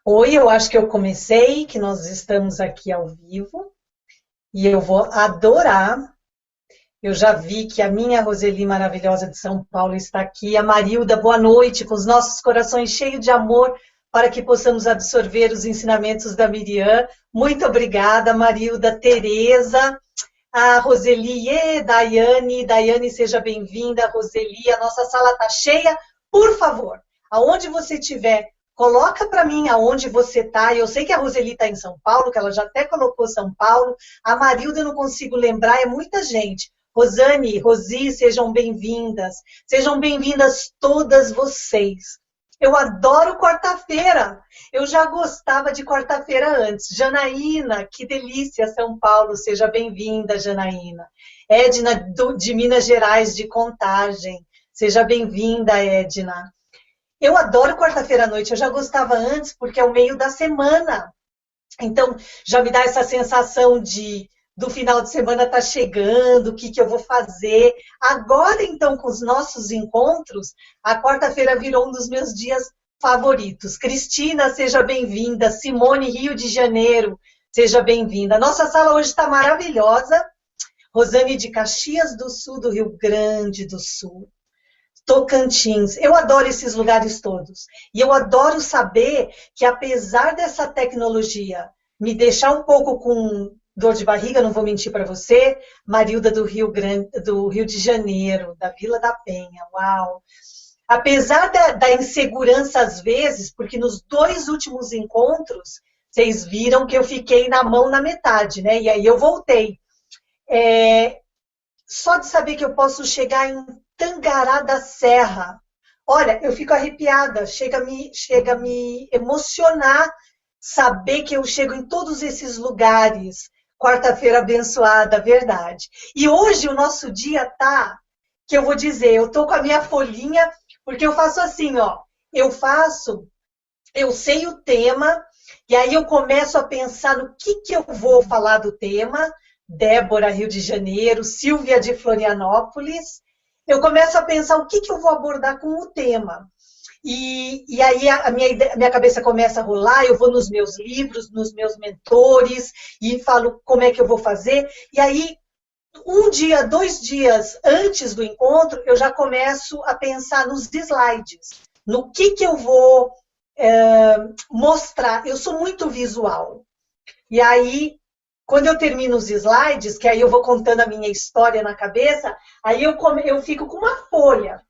Oi, eu acho que eu comecei, que nós estamos aqui ao vivo e eu vou adorar. Eu já vi que a minha Roseli maravilhosa de São Paulo está aqui. A Marilda, boa noite, com os nossos corações cheios de amor para que possamos absorver os ensinamentos da Miriam. Muito obrigada, Marilda. Tereza, a Roseli, Daiane, seja bem-vinda, Roseli. A nossa sala está cheia. Por favor, aonde você estiver, coloca para mim aonde você está. Eu sei que a Roseli está em São Paulo, que ela já até colocou São Paulo. A Marilda eu não consigo lembrar, é muita gente. Rosane, Rosi, sejam bem-vindas. Sejam bem-vindas todas vocês. Eu adoro quarta-feira. Eu já gostava de quarta-feira antes. Janaína, que delícia, São Paulo. Seja bem-vinda, Janaína. Edna, de Minas Gerais, de Contagem. Seja bem-vinda, Edna. Eu adoro quarta-feira à noite. Eu já gostava antes, porque é o meio da semana. Então, já me dá essa sensação de do final de semana tá chegando, o que que eu vou fazer. Agora, então, com os nossos encontros, a quarta-feira virou um dos meus dias favoritos. Cristina, seja bem-vinda. Simone, Rio de Janeiro, seja bem-vinda. Nossa sala hoje está maravilhosa. Rosane de Caxias do Sul, do Rio Grande do Sul. Tocantins. Eu adoro esses lugares todos. E eu adoro saber que, apesar dessa tecnologia me deixar um pouco com dor de barriga, não vou mentir para você, Marilda do Rio de Janeiro, da Vila da Penha, uau! Apesar da insegurança às vezes, porque nos dois últimos encontros, vocês viram que eu fiquei na mão na metade, né? E aí eu voltei. Só de saber que eu posso chegar em Tangará da Serra. Olha, eu fico arrepiada, chega a me emocionar saber que eu chego em todos esses lugares. Quarta-feira abençoada, verdade. E hoje o nosso dia tá, que eu vou dizer, eu tô com a minha folhinha, porque eu faço assim, ó, eu sei o tema, e aí eu começo a pensar no que eu vou falar do tema. Débora, Rio de Janeiro, Silvia de Florianópolis, eu começo a pensar o que eu vou abordar com o tema. E aí a minha cabeça começa a rolar, eu vou nos meus livros, nos meus mentores, e falo como é que eu vou fazer. E aí, um dia, 2 dias antes do encontro, eu já começo a pensar nos slides, no que eu vou mostrar. Eu sou muito visual. E aí, quando eu termino os slides, que aí eu vou contando a minha história na cabeça, aí eu fico com uma folha,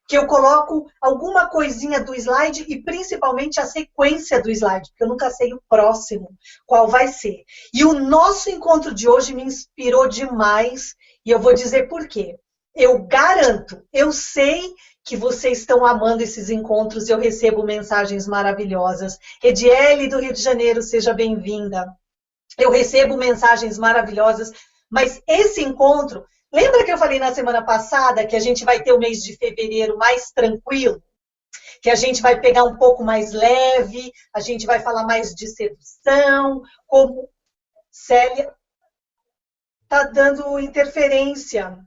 que eu coloco alguma coisinha do slide e principalmente a sequência do slide, porque eu nunca sei o próximo, qual vai ser. E o nosso encontro de hoje me inspirou demais, e eu vou dizer por quê. Eu garanto, eu sei que vocês estão amando esses encontros, eu recebo mensagens maravilhosas. Ediele do Rio de Janeiro, seja bem-vinda. Eu recebo mensagens maravilhosas, mas esse encontro, lembra que eu falei na semana passada que a gente vai ter o mês de fevereiro mais tranquilo? Que a gente vai pegar um pouco mais leve, a gente vai falar mais de sedução, como Célia tá dando interferência.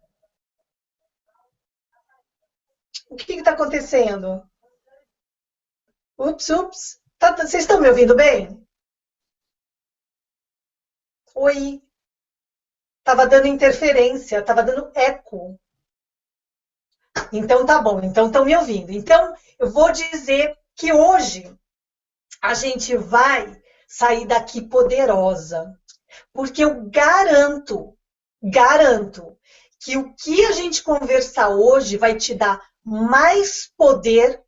O que está acontecendo? Ups. Vocês estão me ouvindo bem? Oi. Tava dando interferência, tava dando eco. Então tá bom, então estão me ouvindo. Então eu vou dizer que hoje a gente vai sair daqui poderosa, porque eu garanto que o que a gente conversar hoje vai te dar mais poder,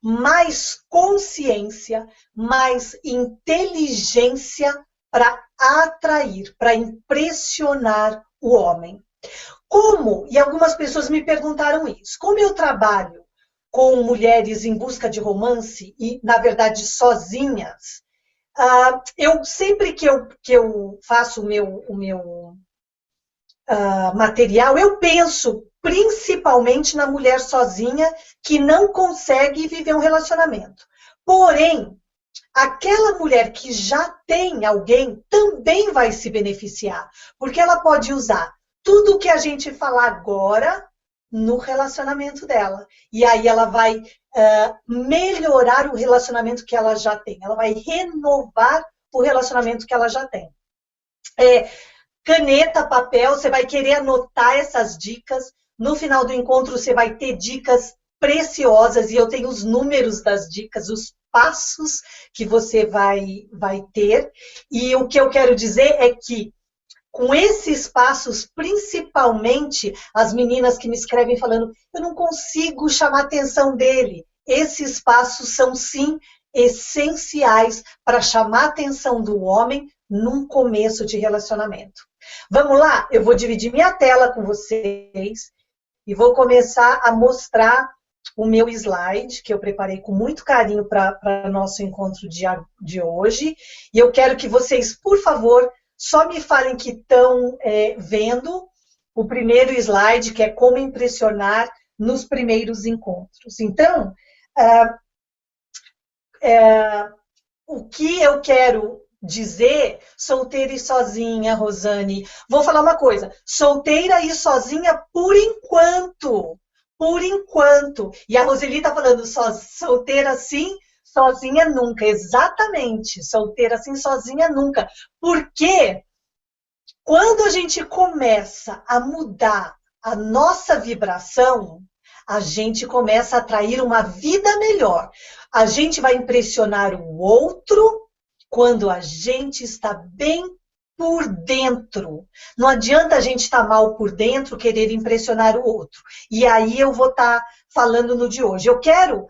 mais consciência, mais inteligência para atrair, para impressionar o homem. Como, e algumas pessoas me perguntaram isso, como eu trabalho com mulheres em busca de romance e, na verdade, sozinhas, eu sempre que eu faço o meu material, eu penso principalmente na mulher sozinha que não consegue viver um relacionamento. Porém, aquela mulher que já tem alguém também vai se beneficiar, porque ela pode usar tudo o que a gente falar agora no relacionamento dela. E aí ela vai melhorar o relacionamento que ela já tem. Ela vai renovar o relacionamento que ela já tem. Caneta, papel, você vai querer anotar essas dicas. No final do encontro, você vai ter dicas preciosas, e eu tenho os números das dicas, os passos que você vai ter. E o que eu quero dizer é que, com esses passos, principalmente as meninas que me escrevem falando, eu não consigo chamar a atenção dele. Esses passos são, sim, essenciais para chamar a atenção do homem num começo de relacionamento. Vamos lá? Eu vou dividir minha tela com vocês e vou começar a mostrar o meu slide, que eu preparei com muito carinho para nosso encontro de hoje. E eu quero que vocês, por favor, só me falem que estão vendo o primeiro slide, que é como impressionar nos primeiros encontros. Então, o que eu quero dizer, solteira e sozinha, Rosane, vou falar uma coisa, solteira e sozinha por enquanto, e a Roseli está falando solteira sim, sozinha nunca, exatamente, solteira sim, sozinha nunca, porque quando a gente começa a mudar a nossa vibração, a gente começa a atrair uma vida melhor, a gente vai impressionar o outro quando a gente está bem por dentro. Não adianta a gente estar mal por dentro, querer impressionar o outro. E aí eu vou estar falando no de hoje. Eu quero,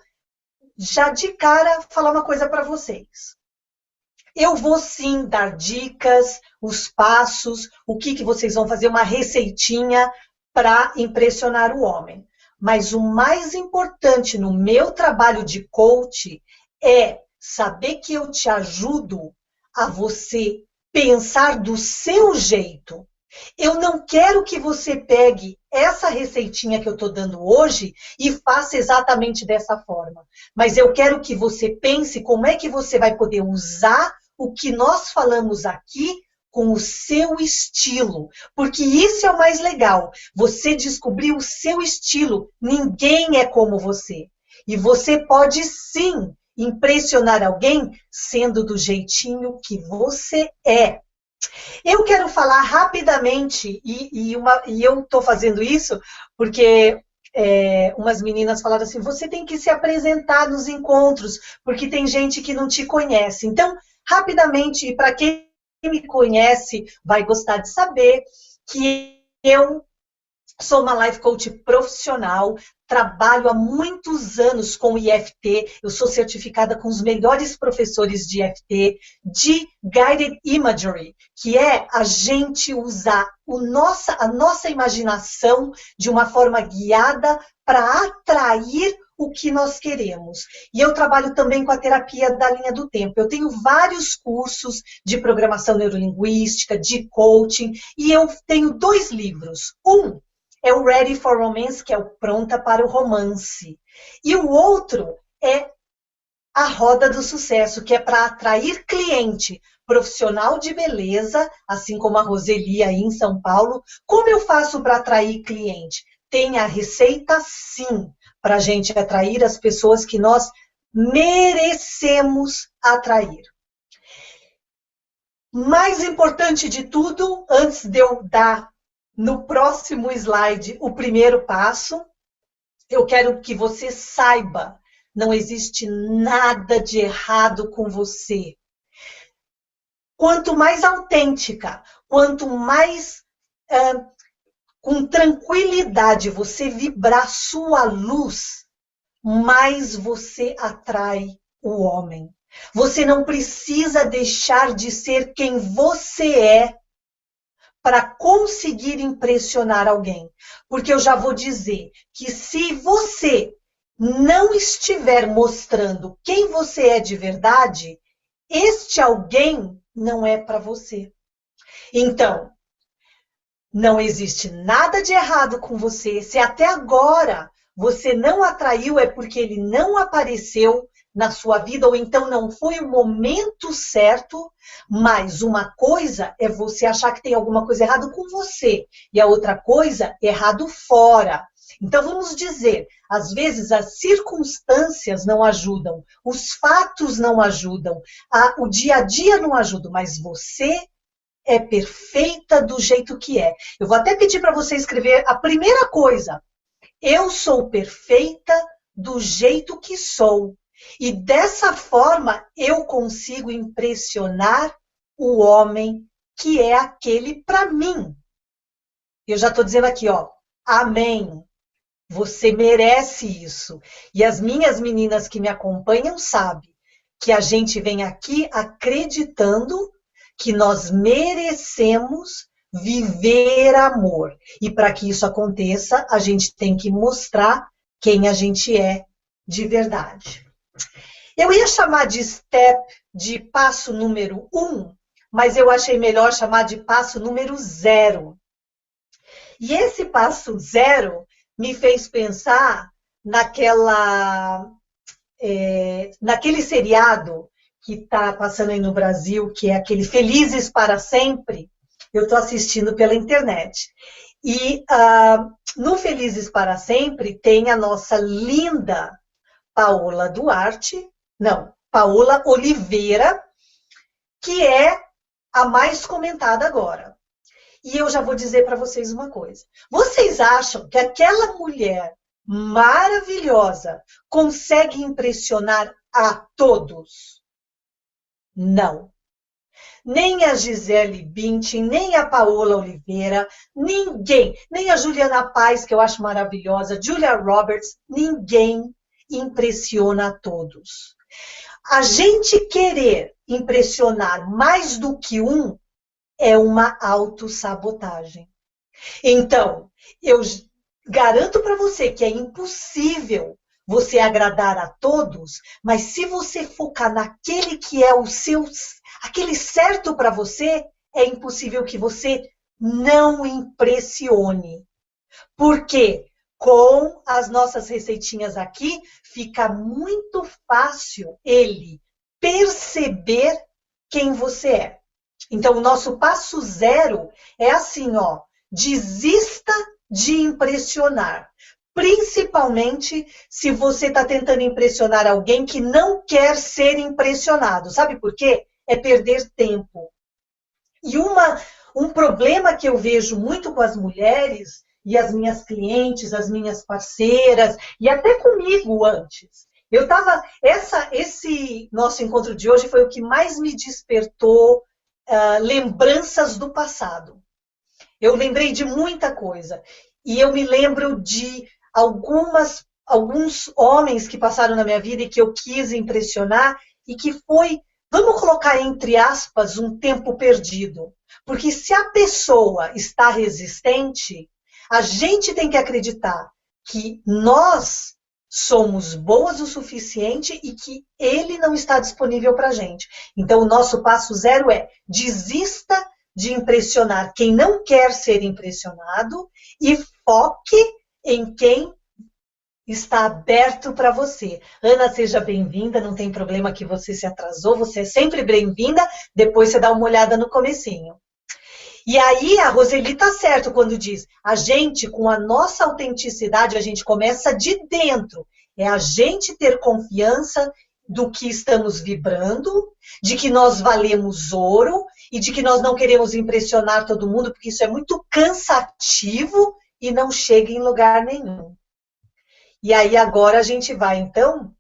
já de cara, falar uma coisa para vocês. Eu vou sim dar dicas, os passos, o que vocês vão fazer, uma receitinha para impressionar o homem. Mas o mais importante no meu trabalho de coach é saber que eu te ajudo a você pensar do seu jeito. Eu não quero que você pegue essa receitinha que eu estou dando hoje e faça exatamente dessa forma. Mas eu quero que você pense como é que você vai poder usar o que nós falamos aqui com o seu estilo. Porque isso é o mais legal. Você descobrir o seu estilo. Ninguém é como você. E você pode sim impressionar alguém sendo do jeitinho que você é. Eu quero falar rapidamente, e eu estou fazendo isso porque umas meninas falaram assim, você tem que se apresentar nos encontros, porque tem gente que não te conhece. Então, rapidamente, e para quem me conhece vai gostar de saber que eu sou uma life coach profissional, trabalho há muitos anos com IFT, eu sou certificada com os melhores professores de IFT, de Guided Imagery, que é a gente usar a nossa imaginação de uma forma guiada para atrair o que nós queremos. E eu trabalho também com a terapia da linha do tempo. Eu tenho vários cursos de programação neurolinguística, de coaching, e eu tenho 2 livros. Um é o Ready for Romance, que é o Pronta para o Romance. E o outro é a Roda do Sucesso, que é para atrair cliente profissional de beleza, assim como a Roseli aí em São Paulo. Como eu faço para atrair cliente? Tem a receita, sim, para a gente atrair as pessoas que nós merecemos atrair. Mais importante de tudo, antes de eu dar no próximo slide o primeiro passo, eu quero que você saiba, não existe nada de errado com você. Quanto mais autêntica, quanto mais com tranquilidade você vibrar sua luz, mais você atrai o homem. Você não precisa deixar de ser quem você é para conseguir impressionar alguém. Porque eu já vou dizer que se você não estiver mostrando quem você é de verdade, este alguém não é para você. Então, não existe nada de errado com você. Se até agora você não atraiu, é porque ele não apareceu na sua vida, ou então não foi o momento certo, mas uma coisa é você achar que tem alguma coisa errada com você, e a outra coisa, errado fora. Então, vamos dizer, às vezes as circunstâncias não ajudam, os fatos não ajudam, o dia a dia não ajuda, mas você é perfeita do jeito que é. Eu vou até pedir para você escrever a primeira coisa. Eu sou perfeita do jeito que sou. E dessa forma eu consigo impressionar o homem que é aquele para mim. Eu já estou dizendo aqui, ó, amém. Você merece isso. E as minhas meninas que me acompanham sabem que a gente vem aqui acreditando que nós merecemos viver amor. E para que isso aconteça, a gente tem que mostrar quem a gente é de verdade. Eu ia chamar de step, de passo número 1, mas eu achei melhor chamar de passo número 0. E esse passo 0 me fez pensar naquele seriado que está passando aí no Brasil, que é aquele Felizes para Sempre. Eu estou assistindo pela internet. E no Felizes para Sempre tem a nossa linda Paola Oliveira, que é a mais comentada agora. E eu já vou dizer para vocês uma coisa. Vocês acham que aquela mulher maravilhosa consegue impressionar a todos? Não. Nem a Gisele Bündchen, nem a Paola Oliveira, ninguém, nem a Juliana Paz, que eu acho maravilhosa, Julia Roberts, ninguém impressiona a todos. A gente querer impressionar mais do que um é uma autossabotagem. Então, eu garanto para você que é impossível você agradar a todos, mas se você focar naquele que é aquele certo para você, é impossível que você não impressione. Porque com as nossas receitinhas aqui, fica muito fácil ele perceber quem você é. Então, o nosso passo 0 é assim, ó, desista de impressionar. Principalmente se você está tentando impressionar alguém que não quer ser impressionado. Sabe por quê? É perder tempo. E um problema que eu vejo muito com as mulheres e as minhas clientes, as minhas parceiras, e até comigo antes. Esse nosso encontro de hoje foi o que mais me despertou lembranças do passado. Eu lembrei de muita coisa. E eu me lembro de alguns homens que passaram na minha vida e que eu quis impressionar e que foi, vamos colocar entre aspas, um tempo perdido. Porque se a pessoa está resistente, a gente tem que acreditar que nós somos boas o suficiente e que ele não está disponível para a gente. Então, o nosso passo 0 é desista de impressionar quem não quer ser impressionado e foque em quem está aberto para você. Ana, seja bem-vinda, não tem problema que você se atrasou, você é sempre bem-vinda, depois você dá uma olhada no comecinho. E aí a Roseli está certo quando diz, a gente, com a nossa autenticidade, a gente começa de dentro. É a gente ter confiança do que estamos vibrando, de que nós valemos ouro e de que nós não queremos impressionar todo mundo, porque isso é muito cansativo e não chega em lugar nenhum. E aí agora a gente vai, então,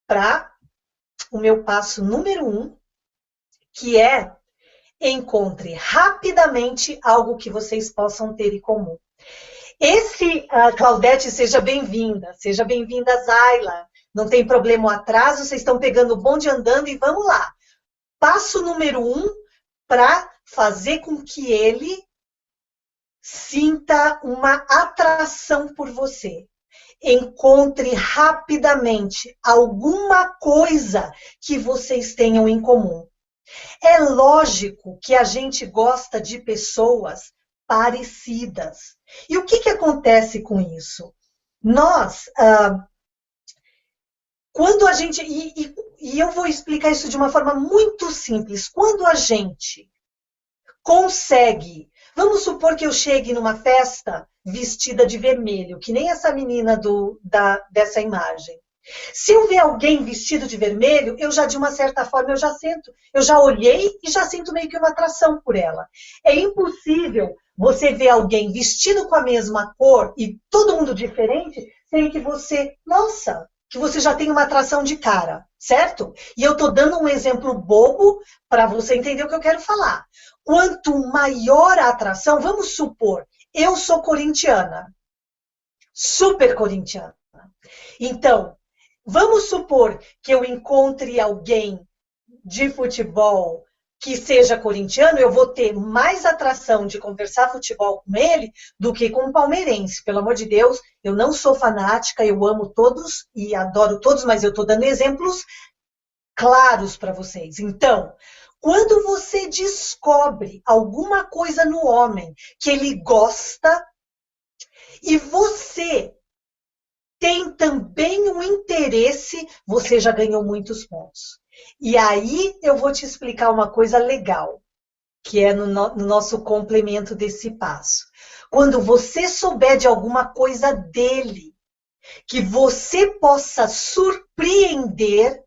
para o meu passo número 1, que é encontre rapidamente algo que vocês possam ter em comum. Claudete, seja bem-vinda, Zayla. Não tem problema o atraso, vocês estão pegando o bonde andando e vamos lá. Passo número 1 para fazer com que ele sinta uma atração por você. Encontre rapidamente alguma coisa que vocês tenham em comum. É lógico que a gente gosta de pessoas parecidas. E o que acontece com isso? Nós, quando a gente... E eu vou explicar isso de uma forma muito simples. Quando a gente consegue Vamos supor que eu chegue numa festa vestida de vermelho, que nem essa menina dessa imagem. Se eu ver alguém vestido de vermelho, eu já, de uma certa forma, eu já olhei e já sinto meio que uma atração por ela. É impossível você ver alguém vestido com a mesma cor e todo mundo diferente, sem que nossa, que você já tem uma atração de cara, certo? E eu tô dando um exemplo bobo para você entender o que eu quero falar. Quanto maior a atração, vamos supor, eu sou corintiana, super corintiana. Então, vamos supor que eu encontre alguém de futebol que seja corintiano, eu vou ter mais atração de conversar futebol com ele do que com um palmeirense. Pelo amor de Deus, eu não sou fanática, eu amo todos e adoro todos, mas eu estou dando exemplos claros para vocês. Então, quando você descobre alguma coisa no homem que ele gosta e você tem também um interesse, você já ganhou muitos pontos. E aí eu vou te explicar uma coisa legal, que é no nosso complemento desse passo. Quando você souber de alguma coisa dele, que você possa surpreender,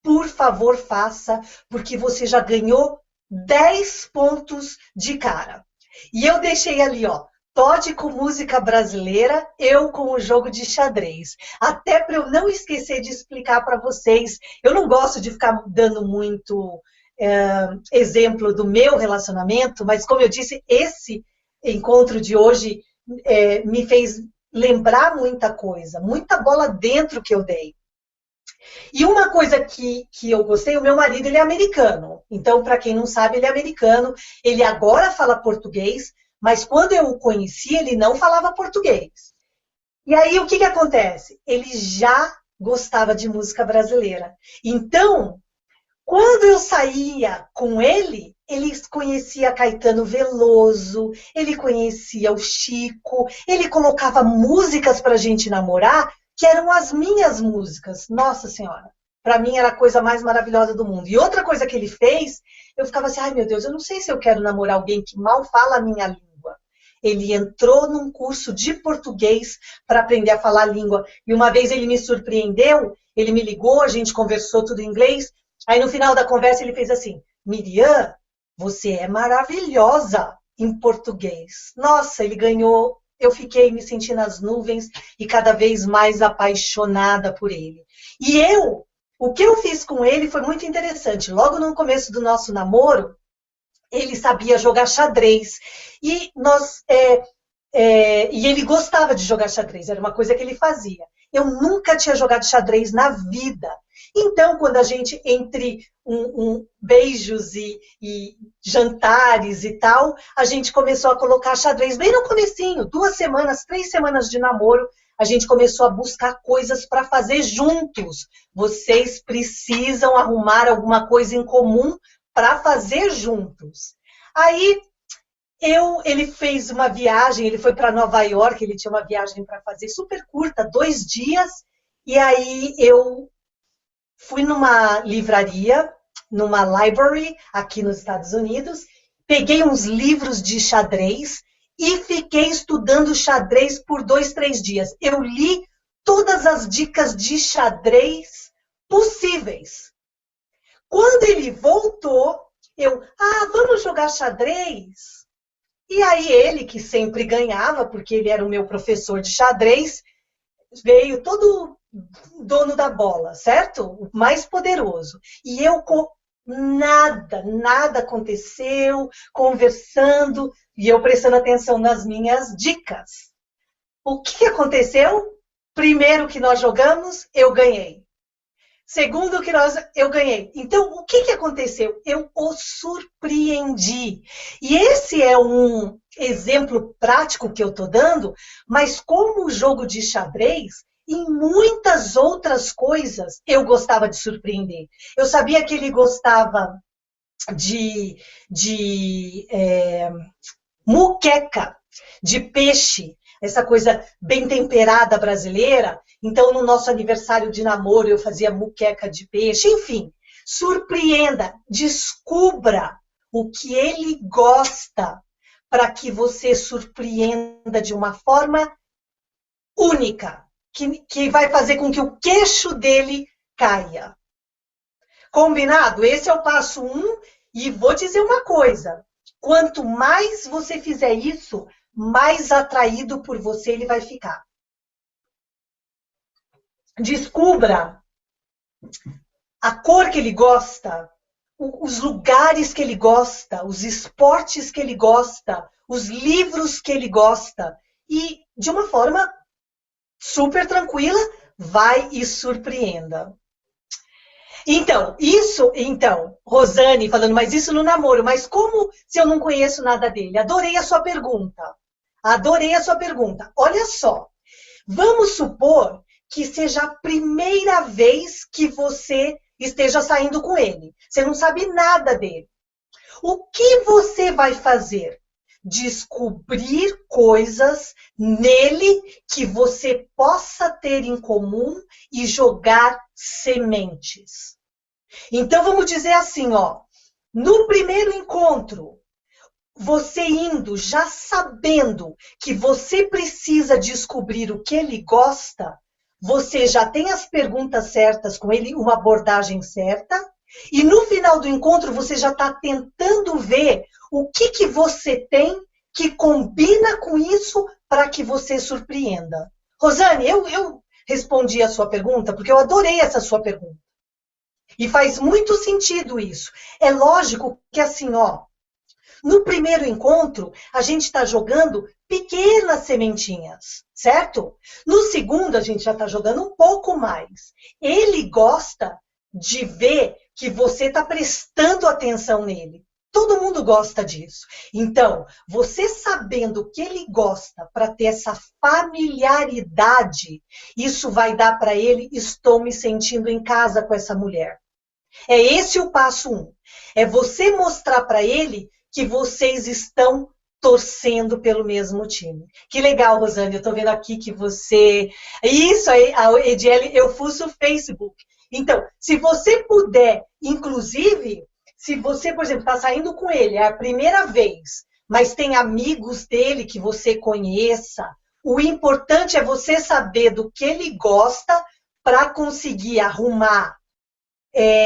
por favor, faça, porque você já ganhou 10 pontos de cara. E eu deixei ali, ó, Todd com música brasileira, eu com o jogo de xadrez. Até para eu não esquecer de explicar para vocês. Eu não gosto de ficar dando muito exemplo do meu relacionamento, mas como eu disse, esse encontro de hoje me fez lembrar muita coisa, muita bola dentro que eu dei. E uma coisa que eu gostei, o meu marido ele é americano. Então, para quem não sabe, ele é americano. Ele agora fala português, mas quando eu o conheci, ele não falava português. E aí, o que acontece? Ele já gostava de música brasileira. Então, quando eu saía com ele, ele conhecia Caetano Veloso, ele conhecia o Chico, ele colocava músicas para a gente namorar, que eram as minhas músicas. Nossa Senhora, para mim era a coisa mais maravilhosa do mundo. E outra coisa que ele fez, eu ficava assim, ai meu Deus, eu não sei se eu quero namorar alguém que mal fala a minha língua. Ele entrou num curso de português para aprender a falar a língua. E uma vez ele me surpreendeu, ele me ligou, a gente conversou tudo em inglês. Aí no final da conversa ele fez assim, Miriam, você é maravilhosa em português. Nossa, ele ganhou, eu fiquei me sentindo nas nuvens e cada vez mais apaixonada por ele. E o que eu fiz com ele foi muito interessante. Logo no começo do nosso namoro, ele sabia jogar xadrez. E ele gostava de jogar xadrez, era uma coisa que ele fazia. Eu nunca tinha jogado xadrez na vida. Então, quando a gente, entre beijos e jantares e tal, a gente começou a colocar xadrez bem no comecinho, 2 semanas, 3 semanas de namoro, a gente começou a buscar coisas para fazer juntos. Vocês precisam arrumar alguma coisa em comum para fazer juntos. Aí, ele fez uma viagem, ele foi para Nova York, ele tinha uma viagem para fazer super curta, 2 dias, e aí eu fui numa livraria, numa library, aqui nos Estados Unidos, peguei uns livros de xadrez e fiquei estudando xadrez por 2, 3 dias. Eu li todas as dicas de xadrez possíveis. Quando ele voltou, vamos jogar xadrez? E aí ele, que sempre ganhava, porque ele era o meu professor de xadrez, veio todo dono da bola, certo? O mais poderoso. E eu nada aconteceu, conversando, e eu prestando atenção nas minhas dicas. O que aconteceu? Primeiro que nós jogamos, eu ganhei. Segundo que eu ganhei. Então, o que aconteceu? Eu o surpreendi. E esse é um exemplo prático que eu estou dando, mas como o jogo de xadrez, em muitas outras coisas, eu gostava de surpreender. Eu sabia que ele gostava de muqueca, de peixe, essa coisa bem temperada brasileira. Então, no nosso aniversário de namoro, eu fazia muqueca de peixe. Enfim, surpreenda, descubra o que ele gosta, para que você surpreenda de uma forma única, que vai fazer com que o queixo dele caia. Combinado? Esse é o passo 1. E vou dizer uma coisa. Quanto mais você fizer isso, mais atraído por você ele vai ficar. Descubra a cor que ele gosta, os lugares que ele gosta, os esportes que ele gosta, os livros que ele gosta. E, de uma forma super tranquila, vai e surpreenda. Então, Rosane falando, mas isso no namoro, mas como se eu não conheço nada dele? Adorei a sua pergunta. Adorei a sua pergunta. Olha só, vamos supor que seja a primeira vez que você esteja saindo com ele. Você não sabe nada dele. O que você vai fazer? Descobrir coisas nele que você possa ter em comum e jogar sementes. Então, vamos dizer assim, ó, no primeiro encontro, você indo já sabendo que você precisa descobrir o que ele gosta, você já tem as perguntas certas com ele, uma abordagem certa, e no final do encontro você já está tentando ver o que você tem que combina com isso para que você surpreenda. Rosane, eu respondi a sua pergunta porque eu adorei essa sua pergunta. E faz muito sentido isso. É lógico que assim, ó, no primeiro encontro, a gente está jogando pequenas sementinhas, certo? No segundo, a gente já está jogando um pouco mais. Ele gosta de ver que você está prestando atenção nele. Todo mundo gosta disso. Então, você sabendo o que ele gosta para ter essa familiaridade, isso vai dar para ele, estou me sentindo em casa com essa mulher. É esse o passo 1. É você mostrar para ele que vocês estão torcendo pelo mesmo time. Que legal, Rosane, eu estou vendo aqui que você... Isso aí, a Ediele, eu fuço o Facebook. Então, se você puder, inclusive, se você, por exemplo, está saindo com ele, é a primeira vez, mas tem amigos dele que você conheça, o importante é você saber do que ele gosta para conseguir arrumar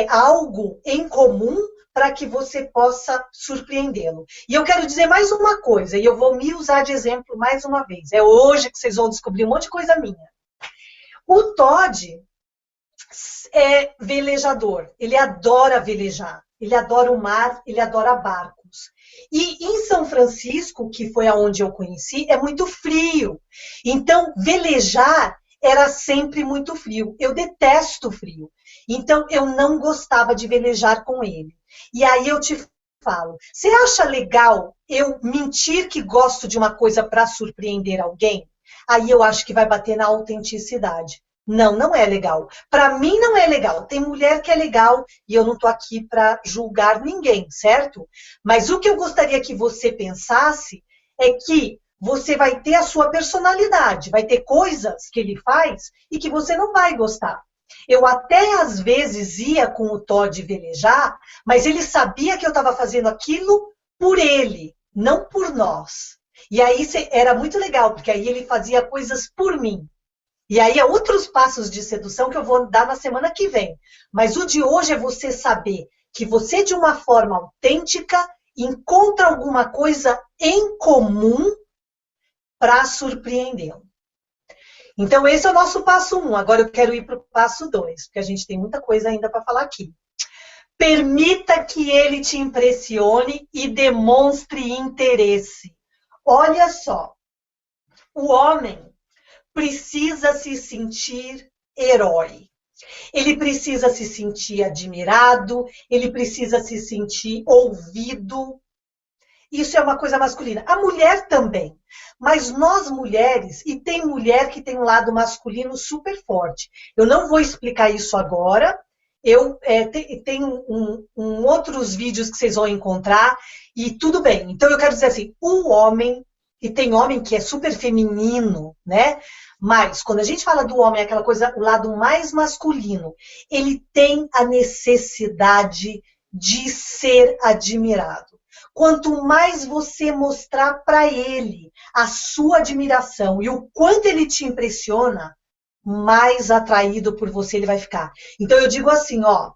algo em comum para que você possa surpreendê-lo. E eu quero dizer mais uma coisa, e eu vou me usar de exemplo mais uma vez. É hoje que vocês vão descobrir um monte de coisa minha. O Todd é velejador, ele adora velejar, ele adora o mar, ele adora barcos. E em São Francisco, que foi aonde eu conheci, é muito frio. Então, velejar era sempre muito frio. Eu detesto frio. Então, eu não gostava de velejar com ele. E aí eu te falo, você acha legal eu mentir que gosto de uma coisa para surpreender alguém? Aí eu acho que vai bater na autenticidade. Não, não é legal. Para mim não é legal. Tem mulher que é legal e eu não estou aqui para julgar ninguém, certo? Mas o que eu gostaria que você pensasse é que você vai ter a sua personalidade, vai ter coisas que ele faz e que você não vai gostar. Eu até às vezes ia com o Todd velejar, mas ele sabia que eu estava fazendo aquilo por ele, não por nós. E aí era muito legal, porque aí ele fazia coisas por mim. E aí há outros passos de sedução que eu vou dar na semana que vem. Mas o de hoje é você saber que você, de uma forma autêntica, encontra alguma coisa em comum para surpreendê-lo. Então, esse é o nosso passo 1. Agora eu quero ir para o passo 2, porque a gente tem muita coisa ainda para falar aqui. Permita que ele te impressione e demonstre interesse. Olha só, o homem precisa se sentir herói. Ele precisa se sentir admirado, ele precisa se sentir ouvido. Isso é uma coisa masculina. A mulher também. Mas nós mulheres, e tem mulher que tem um lado masculino super forte. Eu não vou explicar isso agora. Tenho outros vídeos que vocês vão encontrar. E tudo bem. Então eu quero dizer assim, o homem, e tem homem que é super feminino, né? Mas quando a gente fala do homem, aquela coisa, o lado mais masculino, ele tem a necessidade de ser admirado. Quanto mais você mostrar para ele a sua admiração e o quanto ele te impressiona, mais atraído por você ele vai ficar. Então eu digo assim, ó,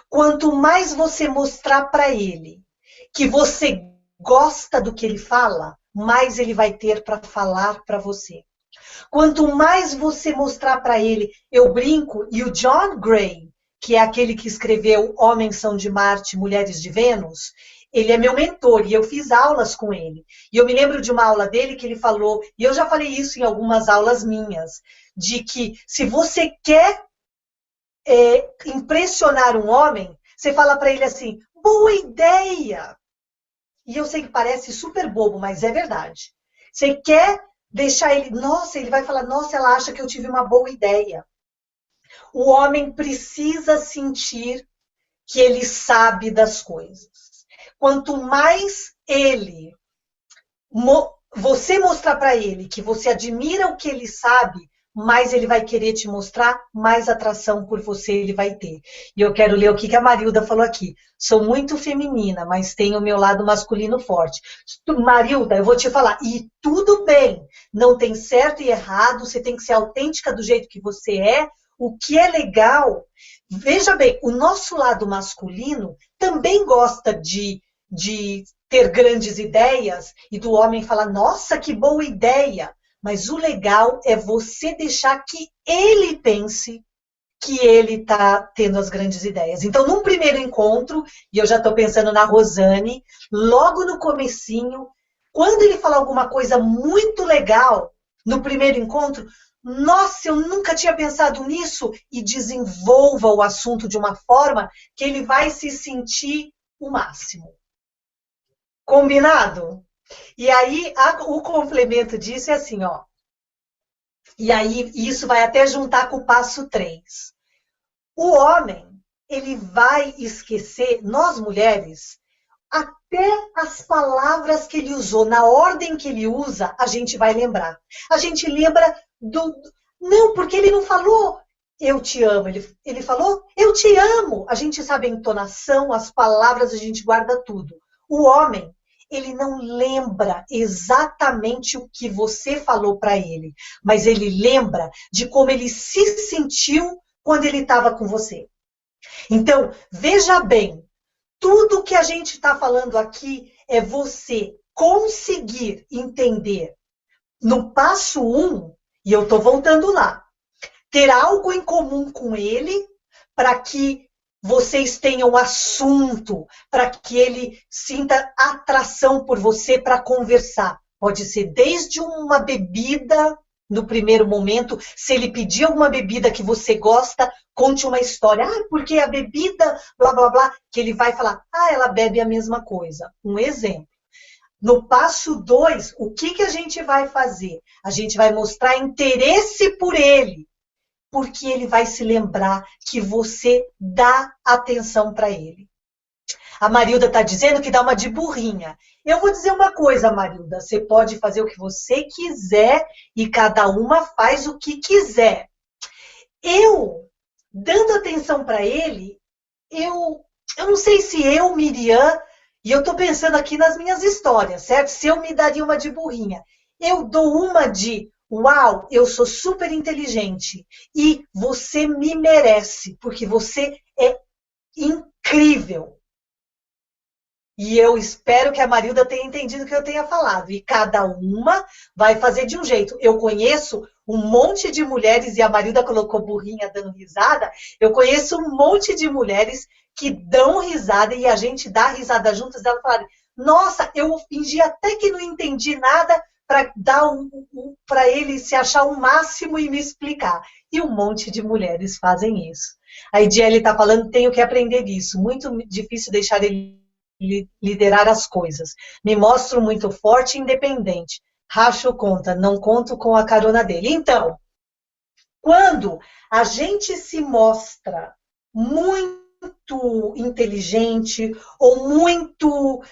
quanto mais você mostrar para ele que você gosta do que ele fala, mais ele vai ter para falar para você. Quanto mais você mostrar para ele, eu brinco, e o John Gray, que é aquele que escreveu Homens são de Marte, Mulheres de Vênus, ele é meu mentor e eu fiz aulas com ele. E eu me lembro de uma aula dele que ele falou, e eu já falei isso em algumas aulas minhas, de que se você quer impressionar um homem, você fala para ele assim, boa ideia! E eu sei que parece super bobo, mas é verdade. Você quer deixar ele... Nossa, ele vai falar, nossa, ela acha que eu tive uma boa ideia. O homem precisa sentir que ele sabe das coisas. Quanto mais você mostrar para ele que você admira o que ele sabe, mais ele vai querer te mostrar, mais atração por você ele vai ter. E eu quero ler o que a Marilda falou aqui. Sou muito feminina, mas tenho o meu lado masculino forte. Marilda, eu vou te falar, e tudo bem, não tem certo e errado, você tem que ser autêntica do jeito que você é. O que é legal, veja bem, o nosso lado masculino também gosta de ter grandes ideias e do homem falar, nossa, que boa ideia. Mas o legal é você deixar que ele pense que ele está tendo as grandes ideias. Então, num primeiro encontro, e eu já estou pensando na Rosane, logo no comecinho, quando ele falar alguma coisa muito legal, no primeiro encontro, nossa, eu nunca tinha pensado nisso, e desenvolva o assunto de uma forma que ele vai se sentir o máximo. Combinado? E aí, o complemento disso é assim, ó. E aí, isso vai até juntar com o passo 3. O homem, ele vai esquecer, nós mulheres, até as palavras que ele usou, na ordem que ele usa, a gente vai lembrar. A gente lembra do... Não, porque ele não falou, eu te amo. Ele falou, eu te amo. A gente sabe a entonação, as palavras, a gente guarda tudo. O homem, ele não lembra exatamente o que você falou para ele, mas ele lembra de como ele se sentiu quando ele estava com você. Então, veja bem, tudo que a gente está falando aqui é você conseguir entender no passo 1, e eu estou voltando lá, ter algo em comum com ele para que vocês tenham assunto, para que ele sinta atração por você para conversar. Pode ser desde uma bebida, no primeiro momento, se ele pedir alguma bebida que você gosta, conte uma história. Ah, porque a bebida, blá, blá, blá, que ele vai falar, ah, ela bebe a mesma coisa. Um exemplo. No passo 2, o que a gente vai fazer? A gente vai mostrar interesse por ele, porque ele vai se lembrar que você dá atenção para ele. A Marilda está dizendo que dá uma de burrinha. Eu vou dizer uma coisa, Marilda, você pode fazer o que você quiser e cada uma faz o que quiser. Eu, dando atenção para ele, eu não sei se eu, Miriam, e eu estou pensando aqui nas minhas histórias, certo? Se eu me daria uma de burrinha. Eu dou uma de... Uau, eu sou super inteligente e você me merece, porque você é incrível. E eu espero que a Marilda tenha entendido o que eu tenha falado. E cada uma vai fazer de um jeito. Eu conheço um monte de mulheres, e a Marilda colocou burrinha dando risada, eu conheço um monte de mulheres que dão risada e a gente dá risada juntas. Elas falaram, nossa, eu fingi até que não entendi nada, para dar para ele se achar o máximo e me explicar. E um monte de mulheres fazem isso. A Ediele está falando, tenho que aprender isso. Muito difícil deixar ele liderar as coisas. Me mostro muito forte e independente. Racho conta, não conto com a carona dele. Então, quando a gente se mostra muito inteligente ou muito...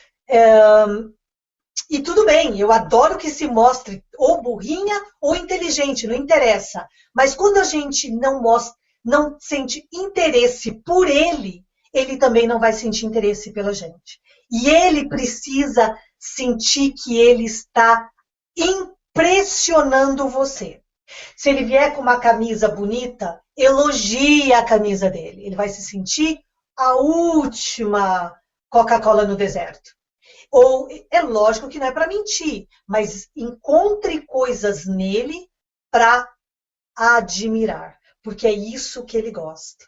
E tudo bem, eu adoro que se mostre ou burrinha ou inteligente, não interessa. Mas quando a gente não sente interesse por ele, ele também não vai sentir interesse pela gente. E ele precisa sentir que ele está impressionando você. Se ele vier com uma camisa bonita, elogie a camisa dele. Ele vai se sentir a última Coca-Cola no deserto. Ou é lógico que não é para mentir, mas encontre coisas nele para admirar, porque é isso que ele gosta.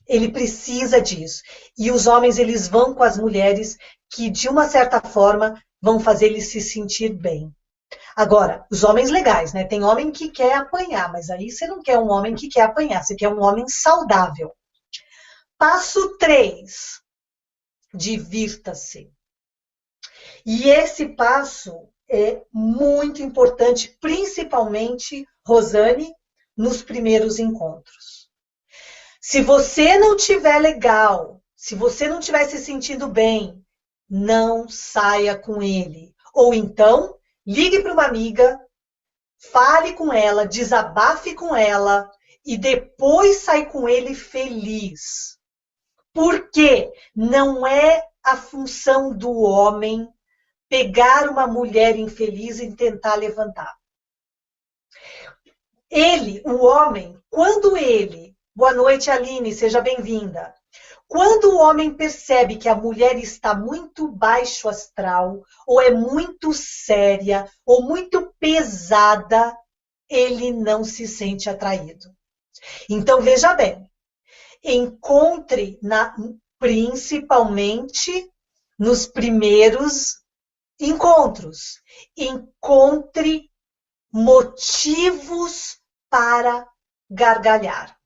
Ele precisa disso. E os homens, eles vão com as mulheres que, de uma certa forma, vão fazer ele se sentir bem. Agora, os homens legais, né? Tem homem que quer apanhar, mas aí você não quer um homem que quer apanhar, você quer um homem saudável. Passo 3, divirta-se. E esse passo é muito importante, principalmente, Rosane, nos primeiros encontros. Se você não estiver legal, se você não estiver se sentindo bem, não saia com ele. Ou então, ligue para uma amiga, fale com ela, desabafe com ela e depois sai com ele feliz. Porque não é a função do homem pegar uma mulher infeliz e tentar levantar. Ele, o homem, quando ele, boa noite Aline, seja bem-vinda. Quando o homem percebe que a mulher está muito baixo astral, ou é muito séria, ou muito pesada, ele não se sente atraído. Então, veja bem, encontre, principalmente nos primeiros encontros, encontre motivos para gargalhar.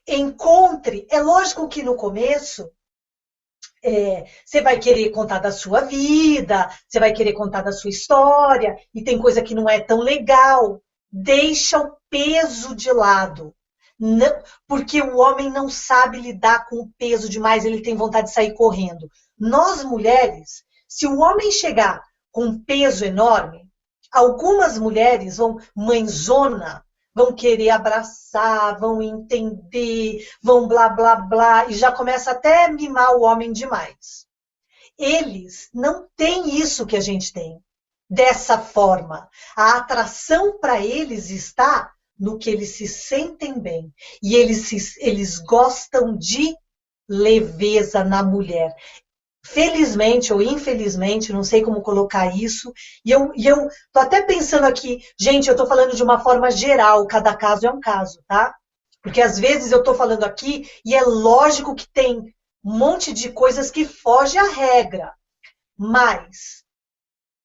Encontre, é lógico que no começo você vai querer contar da sua vida, você vai querer contar da sua história, e tem coisa que não é tão legal. Deixa o peso de lado. Não, porque o homem não sabe lidar com o peso demais, ele tem vontade de sair correndo. Nós, mulheres, se o homem chegar com um peso enorme, algumas mulheres vão, mãezona, vão querer abraçar, vão entender, vão blá, blá, blá, e já começa até a mimar o homem demais. Eles não têm isso que a gente tem, dessa forma. A atração para eles está no que eles se sentem bem. E eles gostam de leveza na mulher. Felizmente ou infelizmente, não sei como colocar isso, e eu tô até pensando aqui, gente, eu tô falando de uma forma geral, cada caso é um caso, tá? Porque às vezes eu tô falando aqui e é lógico que tem um monte de coisas que fogem à regra, mas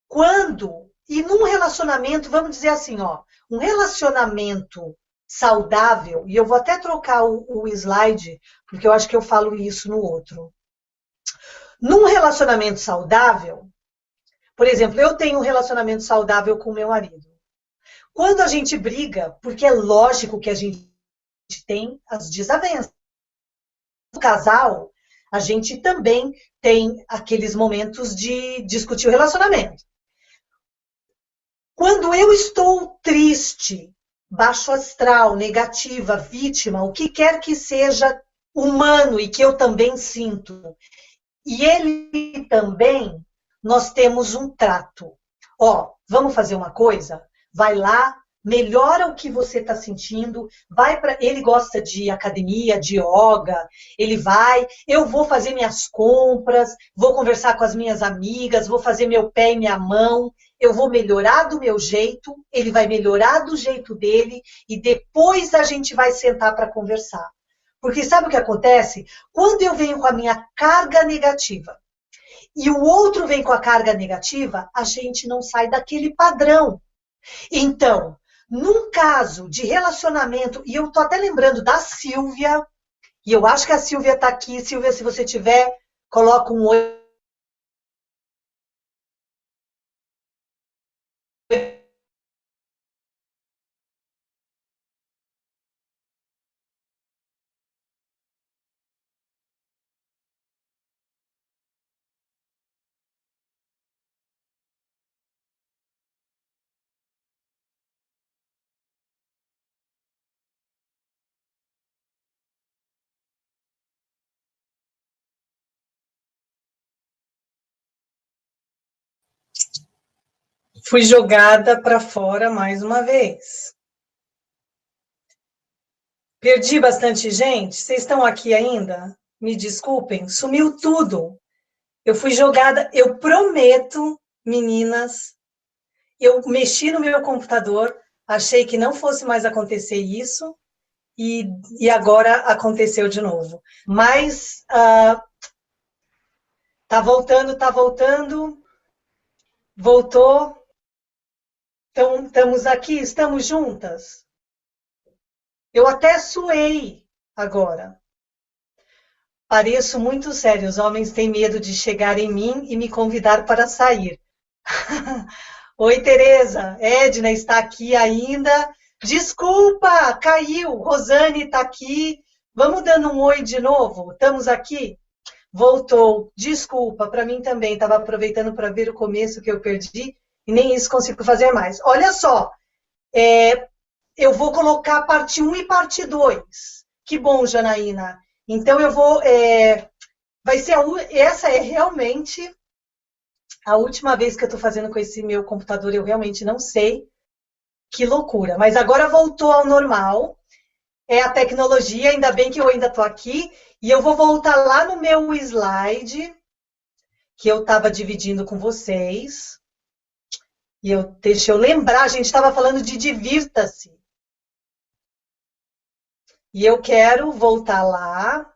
quando, e num relacionamento, vamos dizer assim, ó, um relacionamento saudável, e eu vou até trocar o slide, porque eu acho que eu falo isso no outro. Num relacionamento saudável, por exemplo, eu tenho um relacionamento saudável com meu marido. Quando a gente briga, porque é lógico que a gente tem as desavenças. No casal, a gente também tem aqueles momentos de discutir o relacionamento. Quando eu estou triste, baixo astral, negativa, vítima, o que quer que seja humano e que eu também sinto, e ele também, nós temos um trato. Ó, vamos fazer uma coisa? Vai lá, melhora o que você está sentindo, vai para. Ele gosta de academia, de yoga, ele vai, eu vou fazer minhas compras, vou conversar com as minhas amigas, vou fazer meu pé e minha mão, eu vou melhorar do meu jeito, ele vai melhorar do jeito dele, e depois a gente vai sentar para conversar. Porque sabe o que acontece? Quando eu venho com a minha carga negativa e o outro vem com a carga negativa, a gente não sai daquele padrão. Então, num caso de relacionamento, e eu tô até lembrando da Silvia, e eu acho que a Silvia está aqui. Silvia, se você tiver, coloca um oi. Fui jogada para fora mais uma vez. Perdi bastante gente. Vocês estão aqui ainda? Me desculpem, sumiu tudo. Eu fui jogada, eu prometo, meninas, eu mexi no meu computador, achei que não fosse mais acontecer isso, e agora aconteceu de novo. Mas tá voltando, voltou. Então, estamos aqui, estamos juntas. Eu até suei agora. Pareço muito sério. Os homens têm medo de chegar em mim e me convidar para sair. Oi, Tereza. Edna está aqui ainda. Desculpa, caiu. Rosane está aqui. Vamos dando um oi de novo? Estamos aqui? Voltou. Desculpa, para mim também. Estava aproveitando para ver o começo que eu perdi e nem isso consigo fazer mais. Olha só, eu vou colocar parte 1 e parte 2. Que bom, Janaína. Então eu vou... vai ser essa é realmente a última vez que eu estou fazendo com esse meu computador, eu realmente não sei. Que loucura. Mas agora voltou ao normal. É a tecnologia, ainda bem que eu ainda estou aqui. E eu vou voltar lá no meu slide, que eu estava dividindo com vocês. E deixa eu lembrar, a gente estava falando de divirta-se. E eu quero voltar lá.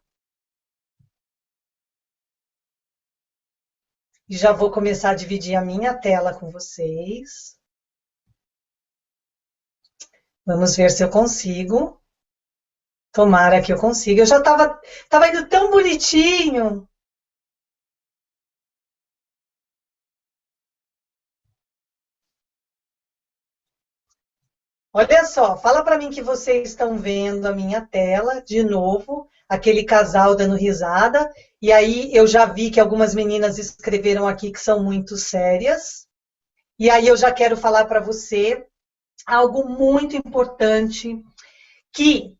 E já vou começar a dividir a minha tela com vocês. Vamos ver se eu consigo. Tomara que eu consiga. Eu já estava indo tão bonitinho. Olha só, fala para mim que vocês estão vendo a minha tela, de novo, aquele casal dando risada. E aí eu já vi que algumas meninas escreveram aqui que são muito sérias. E aí eu já quero falar para você algo muito importante, que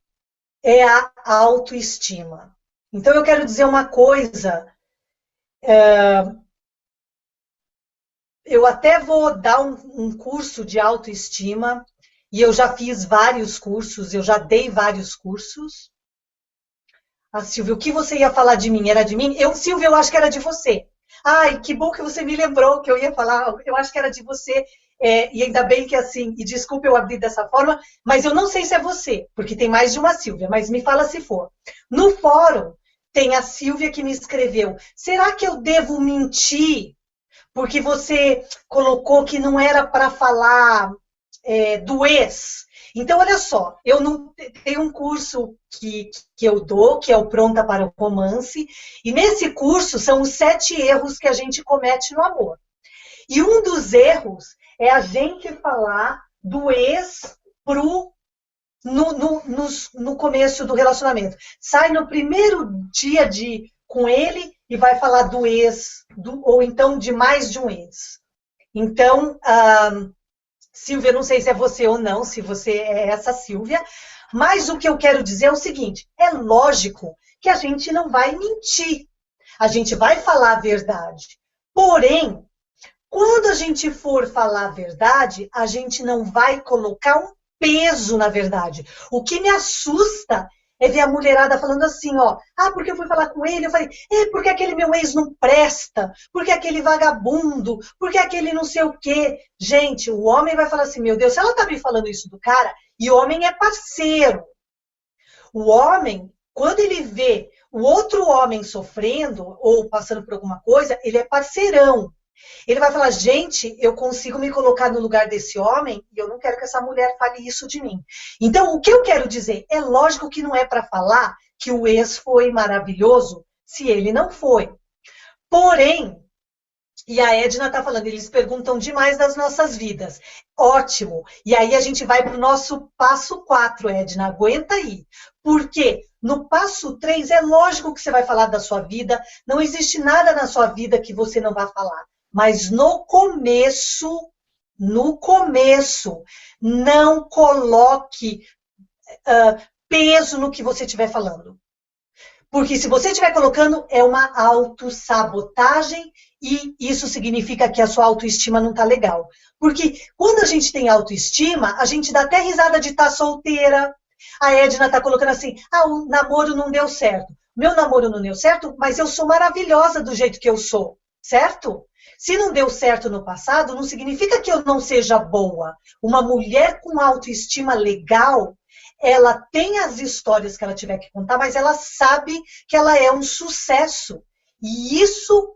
é a autoestima. Então eu quero dizer uma coisa, eu até vou dar um curso de autoestima, e eu já fiz vários cursos, eu já dei vários cursos. Ah, Silvia, o que você ia falar de mim? Era de mim? Silvia, eu acho que era de você. Ai, que bom que você me lembrou que eu ia falar, eu acho que era de você, e ainda bem que assim, e desculpa eu abrir dessa forma, mas eu não sei se é você, porque tem mais de uma Silvia, mas me fala se for. No fórum, tem a Silvia que me escreveu, será que eu devo mentir? Porque você colocou que não era para falar do ex. Então, olha só, eu não tenho um curso que eu dou, que é o Pronta para o Romance, e nesse curso são os 7 erros que a gente comete no amor. E um dos erros é a gente falar do ex no começo do relacionamento. Sai no primeiro dia com ele e vai falar do ex, ou então de mais de um ex. Então, Silvia, não sei se é você ou não, se você é essa Silvia, mas o que eu quero dizer é o seguinte, é lógico que a gente não vai mentir, a gente vai falar a verdade. Porém, quando a gente for falar a verdade, a gente não vai colocar um peso na verdade. O que me assusta é ver a mulherada falando assim, ó, porque eu fui falar com ele, eu falei, porque aquele meu ex não presta, porque aquele vagabundo, porque aquele não sei o quê. Gente, o homem vai falar assim, meu Deus, se ela tá me falando isso do cara, e o homem é parceiro. O homem, quando ele vê o outro homem sofrendo, ou passando por alguma coisa, ele é parceirão. Ele vai falar, gente, eu consigo me colocar no lugar desse homem e eu não quero que essa mulher fale isso de mim. Então, o que eu quero dizer? É lógico que não é para falar que o ex foi maravilhoso se ele não foi. Porém, e a Edna está falando, eles perguntam demais das nossas vidas. Ótimo. E aí a gente vai para o nosso passo 4, Edna, aguenta aí. Porque no passo 3 é lógico que você vai falar da sua vida, não existe nada na sua vida que você não vai falar. Mas no começo, não coloque peso no que você estiver falando. Porque se você estiver colocando, é uma autossabotagem e isso significa que a sua autoestima não está legal. Porque quando a gente tem autoestima, a gente dá até risada de estar solteira. A Edna está colocando assim, o namoro não deu certo. Meu namoro não deu certo, mas eu sou maravilhosa do jeito que eu sou, certo? Se não deu certo no passado, não significa que eu não seja boa. Uma mulher com autoestima legal, ela tem as histórias que ela tiver que contar, mas ela sabe que ela é um sucesso. E isso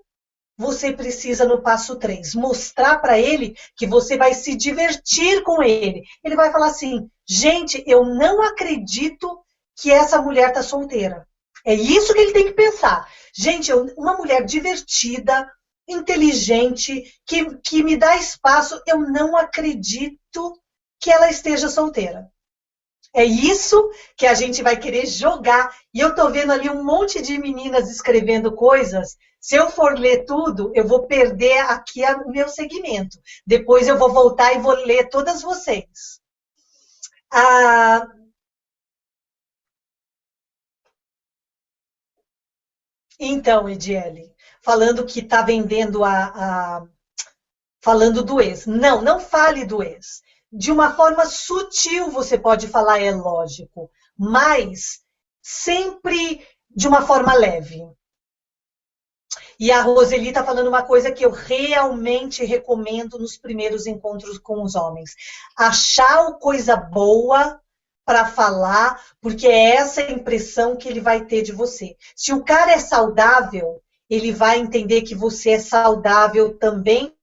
você precisa no passo 3, mostrar para ele que você vai se divertir com ele. Ele vai falar assim, gente, eu não acredito que essa mulher está solteira. É isso que ele tem que pensar. Gente, uma mulher divertida, inteligente, que me dá espaço, eu não acredito que ela esteja solteira. É isso que a gente vai querer jogar. E eu tô vendo ali um monte de meninas escrevendo coisas. Se eu for ler tudo, eu vou perder aqui o meu segmento. Depois eu vou voltar e vou ler todas vocês. Então, Ediele, falando que está vendendo falando do ex. Não, não fale do ex. De uma forma sutil você pode falar, é lógico, mas sempre de uma forma leve. E a Roseli está falando uma coisa que eu realmente recomendo nos primeiros encontros com os homens. Achar coisa boa para falar, porque é essa a impressão que ele vai ter de você. Se o cara é saudável, ele vai entender que você é saudável também,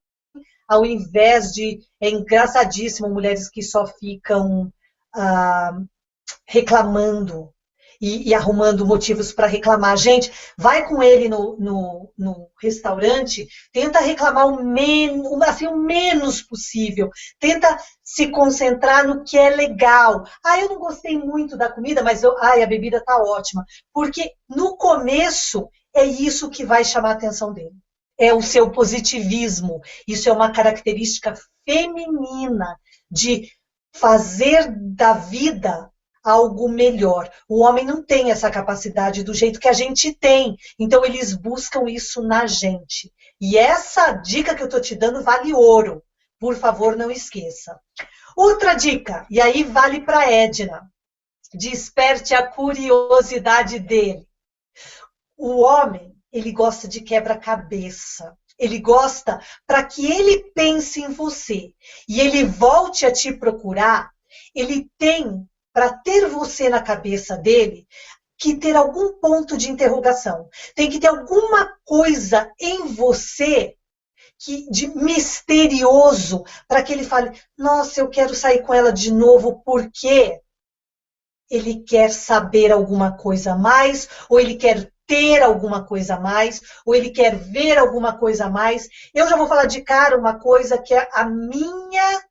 ao invés de... É engraçadíssimo mulheres que só ficam reclamando e arrumando motivos para reclamar. Gente, vai com ele no restaurante, tenta reclamar o menos possível. Tenta se concentrar no que é legal. Eu não gostei muito da comida, mas a bebida está ótima. Porque no começo é isso que vai chamar a atenção dele. É o seu positivismo. Isso é uma característica feminina de fazer da vida algo melhor. O homem não tem essa capacidade do jeito que a gente tem. Então, eles buscam isso na gente. E essa dica que eu estou te dando vale ouro. Por favor, não esqueça. Outra dica, e aí vale para Edna. Desperte a curiosidade dele. O homem, ele gosta de quebra-cabeça. Ele gosta para que ele pense em você e ele volte a te procurar. Ele tem, para ter você na cabeça dele, que ter algum ponto de interrogação. Tem que ter alguma coisa em você de misterioso para que ele fale, nossa, eu quero sair com ela de novo, porque ele quer saber alguma coisa a mais, ou ele quer ter alguma coisa a mais, ou ele quer ver alguma coisa a mais. Eu já vou falar de cara uma coisa que é a minha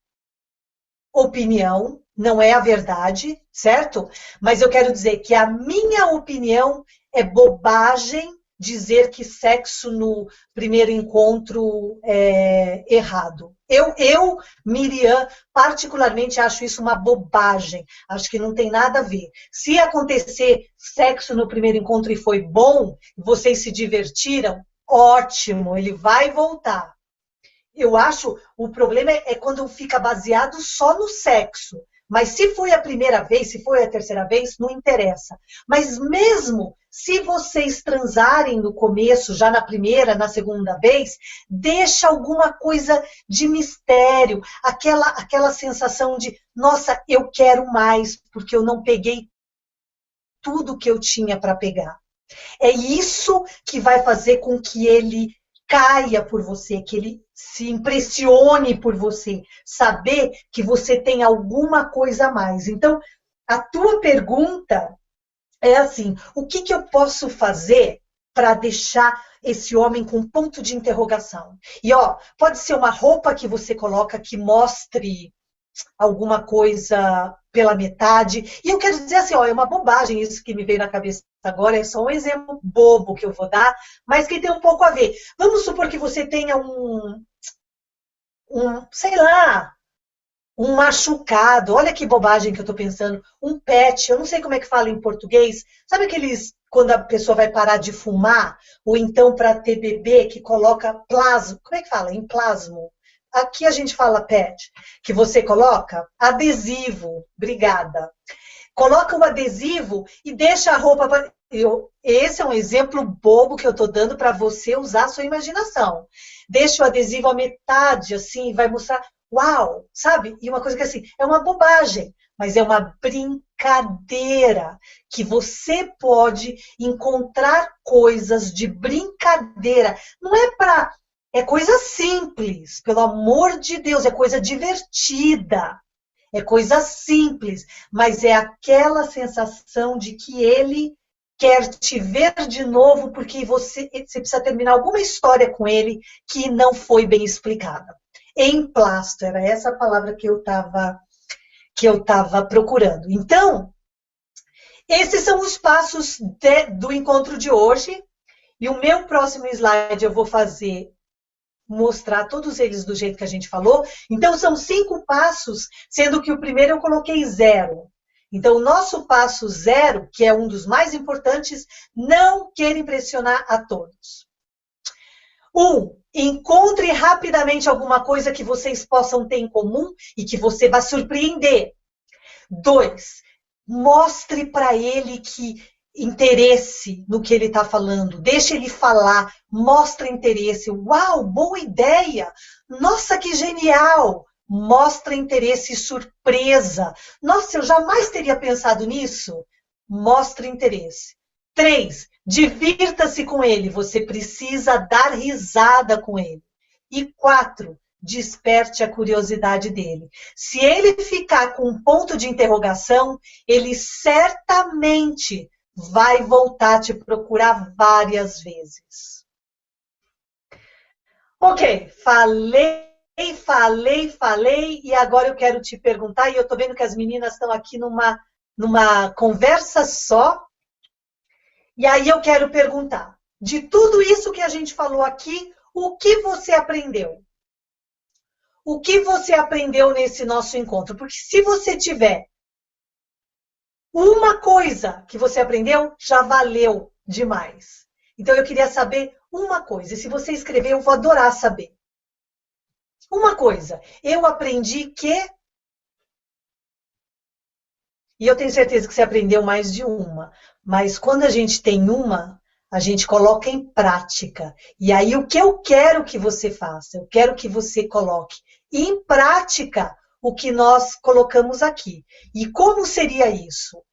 opinião, não é a verdade, certo? Mas eu quero dizer que a minha opinião é bobagem dizer que sexo no primeiro encontro é errado. Eu, Miriam, particularmente acho isso uma bobagem. Acho que não tem nada a ver. Se acontecer sexo no primeiro encontro e foi bom, vocês se divertiram, ótimo, ele vai voltar. Eu acho, o problema é quando fica baseado só no sexo. Mas se foi a primeira vez, se foi a terceira vez, não interessa. Mas mesmo se vocês transarem no começo, já na primeira, na segunda vez, deixa alguma coisa de mistério, aquela sensação de, nossa, eu quero mais, porque eu não peguei tudo que eu tinha para pegar. É isso que vai fazer com que ele caia por você, que ele se impressione por você, saber que você tem alguma coisa a mais. Então, a tua pergunta é assim, o que eu posso fazer para deixar esse homem com ponto de interrogação? E, pode ser uma roupa que você coloca que mostre alguma coisa pela metade. E eu quero dizer assim, é uma bobagem isso que me veio na cabeça agora, é só um exemplo bobo que eu vou dar, mas que tem um pouco a ver. Vamos supor que você tenha sei lá, um machucado, olha que bobagem que eu estou pensando, um pet, eu não sei como é que fala em português, sabe aqueles, quando a pessoa vai parar de fumar, ou então para ter bebê que coloca plasma, como é que fala? Em plasmo. Aqui a gente fala pet, que você coloca adesivo, obrigada. Coloca o adesivo e deixa a roupa. Esse é um exemplo bobo que eu estou dando para você usar a sua imaginação. Deixa o adesivo à metade, assim, vai mostrar. Uau, sabe? E uma coisa que assim, é uma bobagem, mas é uma brincadeira que você pode encontrar coisas de brincadeira. Não é para. É coisa simples, pelo amor de Deus, é coisa divertida. É coisa simples, mas é aquela sensação de que ele quer te ver de novo porque você precisa terminar alguma história com ele que não foi bem explicada. Emplasto, era essa a palavra que eu estava procurando. Então, esses são os passos do encontro de hoje. E o meu próximo slide eu vou mostrar todos eles do jeito que a gente falou. Então, são 5 passos, sendo que o primeiro eu coloquei 0. Então, o nosso passo 0, que é um dos mais importantes, não queira impressionar a todos. 1. Encontre rapidamente alguma coisa que vocês possam ter em comum e que você vai surpreender. 2. Mostre para ele que interesse no que ele está falando, deixa ele falar, mostra interesse. Uau, boa ideia! Nossa, que genial! Mostra interesse e surpresa. Nossa, eu jamais teria pensado nisso. Mostra interesse. 3, divirta-se com ele, você precisa dar risada com ele. E 4, desperte a curiosidade dele. Se ele ficar com um ponto de interrogação, ele certamente vai voltar a te procurar várias vezes. Ok, falei, e agora eu quero te perguntar, e eu tô vendo que as meninas estão aqui numa conversa só, e aí eu quero perguntar, de tudo isso que a gente falou aqui, o que você aprendeu? O que você aprendeu nesse nosso encontro? Porque se você tiver uma coisa que você aprendeu, já valeu demais. Então, eu queria saber uma coisa. E se você escrever, eu vou adorar saber. Uma coisa. Eu aprendi que... E eu tenho certeza que você aprendeu mais de uma. Mas quando a gente tem uma, a gente coloca em prática. E aí, o que eu quero que você faça? Eu quero que você coloque em prática o que nós colocamos aqui. E como seria isso?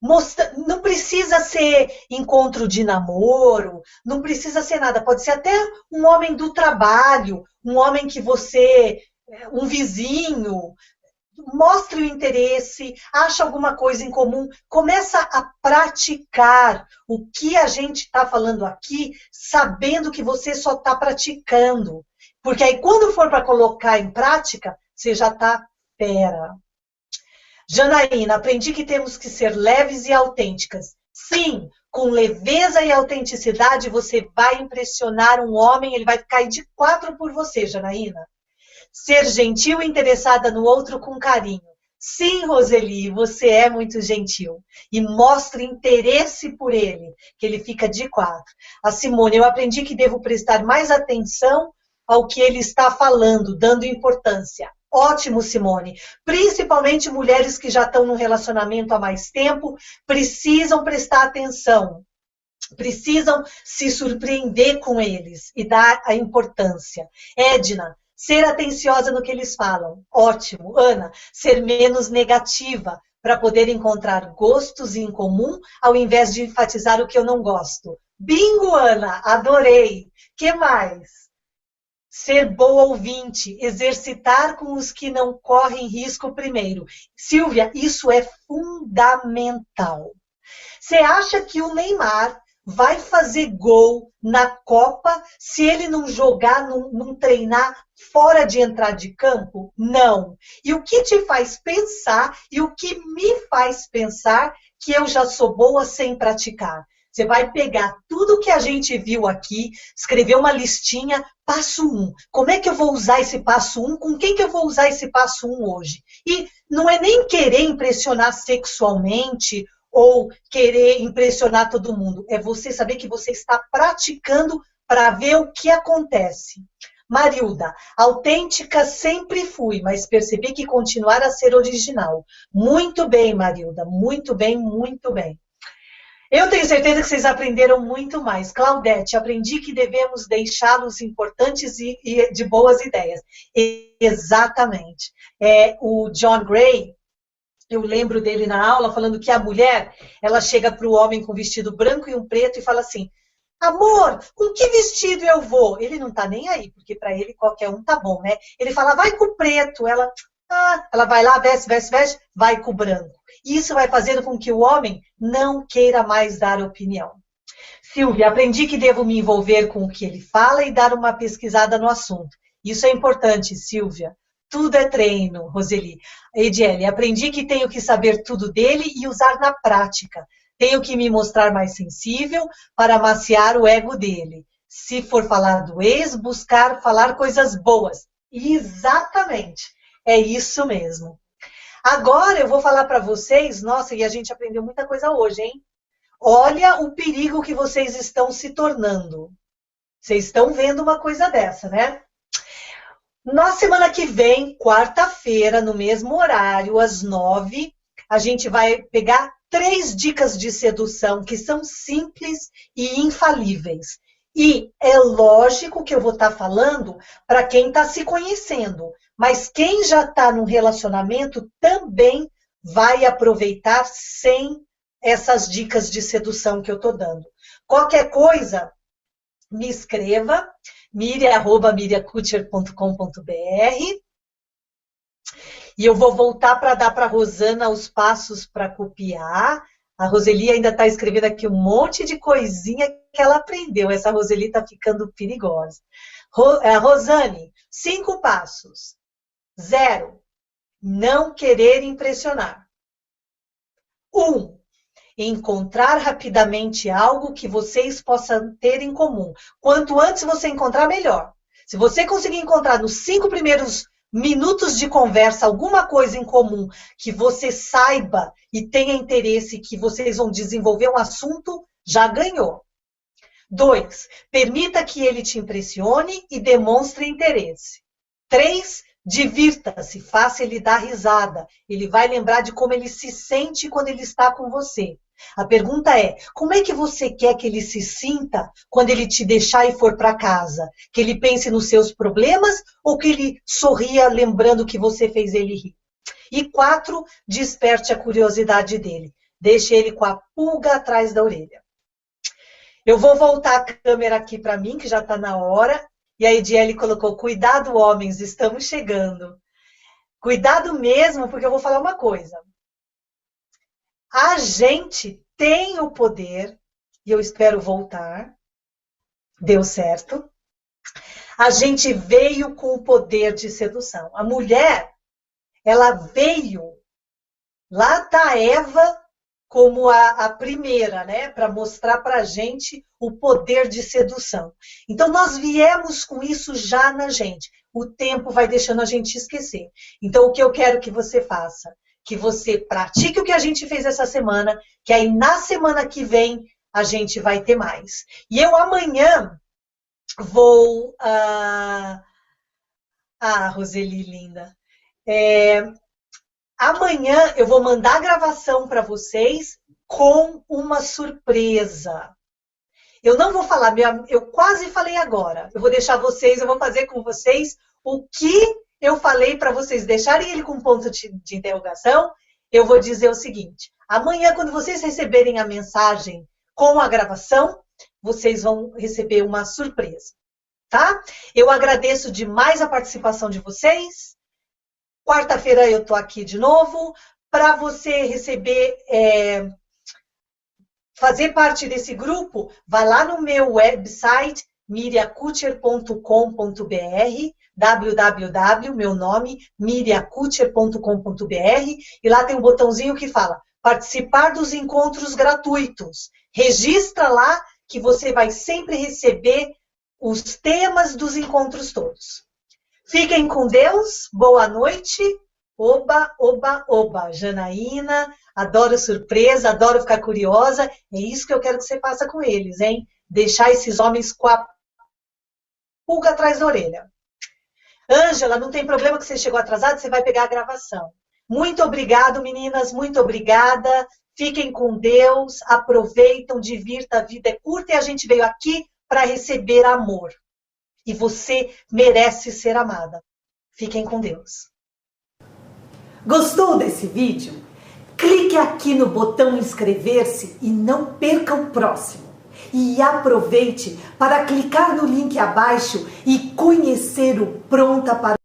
Não precisa ser encontro de namoro, não precisa ser nada, pode ser até um homem do trabalho, um homem que você, um vizinho, mostre o interesse, acha alguma coisa em comum, começa a praticar o que a gente está falando aqui, sabendo que você só está praticando. Porque aí quando for para colocar em prática, você já está fera. Janaína, aprendi que temos que ser leves e autênticas. Sim, com leveza e autenticidade você vai impressionar um homem, ele vai cair de 4 por você, Janaína. Ser gentil e interessada no outro com carinho. Sim, Roseli, você é muito gentil. E mostre interesse por ele, que ele fica de 4. A Simone, eu aprendi que devo prestar mais atenção ao que ele está falando, dando importância. Ótimo, Simone. Principalmente mulheres que já estão no relacionamento há mais tempo, precisam prestar atenção. Precisam se surpreender com eles e dar a importância. Edna, ser atenciosa no que eles falam. Ótimo. Ana, ser menos negativa para poder encontrar gostos em comum ao invés de enfatizar o que eu não gosto. Bingo, Ana, adorei. Que mais? Ser boa ouvinte, exercitar com os que não correm risco primeiro. Silvia, isso é fundamental. Você acha que o Neymar vai fazer gol na Copa se ele não jogar, não treinar fora de entrar de campo? Não. E o que te faz pensar, e o que me faz pensar que eu já sou boa sem praticar? Você vai pegar tudo que a gente viu aqui, escrever uma listinha, passo 1. Como é que eu vou usar esse passo 1? Com quem que eu vou usar esse passo 1 hoje? E não é nem querer impressionar sexualmente ou querer impressionar todo mundo. É você saber que você está praticando para ver o que acontece. Marilda, autêntica sempre fui, mas percebi que continuar a ser original. Muito bem, Marilda, muito bem, muito bem. Eu tenho certeza que vocês aprenderam muito mais. Claudete, aprendi que devemos deixá-los importantes e de boas ideias. Exatamente. O John Gray, eu lembro dele na aula falando que a mulher, ela chega para o homem com vestido branco e um preto e fala assim, amor, com que vestido eu vou? Ele não tá nem aí, porque para ele qualquer um tá bom, né? Ele fala, vai com o preto. Ela vai lá, veste, vai com o branco. Isso vai fazendo com que o homem não queira mais dar opinião. Silvia, aprendi que devo me envolver com o que ele fala e dar uma pesquisada no assunto. Isso é importante, Silvia. Tudo é treino, Roseli. Ediele, aprendi que tenho que saber tudo dele e usar na prática. Tenho que me mostrar mais sensível para amaciar o ego dele. Se for falar do ex, buscar falar coisas boas. Exatamente. É isso mesmo. Agora eu vou falar para vocês, nossa, e a gente aprendeu muita coisa hoje, hein? Olha o perigo que vocês estão se tornando. Vocês estão vendo uma coisa dessa, né? Na semana que vem, quarta-feira, no mesmo horário, às 9, a gente vai pegar 3 dicas de sedução que são simples e infalíveis. E é lógico que eu vou estar falando para quem está se conhecendo, mas quem já está num relacionamento também vai aproveitar sem essas dicas de sedução que eu estou dando. Qualquer coisa, me escreva, miriam@miriakutcher.com.br e eu vou voltar para dar para a Rosana os passos para copiar. A Roseli ainda está escrevendo aqui um monte de coisinha que ela aprendeu. Essa Roseli está ficando perigosa. Rosane, 5 passos. 0, não querer impressionar. 1, encontrar rapidamente algo que vocês possam ter em comum. Quanto antes você encontrar, melhor. Se você conseguir encontrar nos 5 primeiros minutos de conversa alguma coisa em comum que você saiba e tenha interesse, que vocês vão desenvolver um assunto, já ganhou. 2, permita que ele te impressione e demonstre interesse. 3, divirta-se, faça ele dar risada. Ele vai lembrar de como ele se sente quando ele está com você. A pergunta é, como é que você quer que ele se sinta quando ele te deixar e for para casa? Que ele pense nos seus problemas ou que ele sorria lembrando que você fez ele rir? E 4, desperte a curiosidade dele. Deixe ele com a pulga atrás da orelha. Eu vou voltar a câmera aqui para mim, que já está na hora. E a Ediele colocou, cuidado homens, estamos chegando. Cuidado mesmo, porque eu vou falar uma coisa. A gente tem o poder, e eu espero voltar, deu certo. A gente veio com o poder de sedução. A mulher, ela veio, lá está Eva como a primeira, né, para mostrar para a gente o poder de sedução. Então, nós viemos com isso já na gente. O tempo vai deixando a gente esquecer. Então, o que eu quero que você faça? Que você pratique o que a gente fez essa semana, que aí na semana que vem a gente vai ter mais. E eu amanhã vou... Roseli, linda. Amanhã eu vou mandar a gravação para vocês com uma surpresa. Eu não vou falar, eu quase falei agora. Eu vou deixar vocês, eu vou fazer com vocês o que eu falei para vocês deixarem ele com ponto de interrogação. Eu vou dizer o seguinte, amanhã quando vocês receberem a mensagem com a gravação, vocês vão receber uma surpresa, tá? Eu agradeço demais a participação de vocês. Quarta-feira eu tô aqui de novo para você receber... fazer parte desse grupo, vai lá no meu website, miriakutcher.com.br, www, meu nome, miriakutcher.com.br, e lá tem um botãozinho que fala participar dos encontros gratuitos. Registra lá que você vai sempre receber os temas dos encontros todos. Fiquem com Deus, boa noite. Oba, oba, oba. Janaína, adoro surpresa, adoro ficar curiosa. É isso que eu quero que você faça com eles, hein? Deixar esses homens com a pulga atrás da orelha. Ângela, não tem problema que você chegou atrasado, você vai pegar a gravação. Muito obrigado, meninas, muito obrigada. Fiquem com Deus, aproveitam, divirta, a vida é curta e a gente veio aqui para receber amor. E você merece ser amada. Fiquem com Deus. Gostou desse vídeo? Clique aqui no botão inscrever-se e não perca o próximo. E aproveite para clicar no link abaixo e conhecer o Pronta para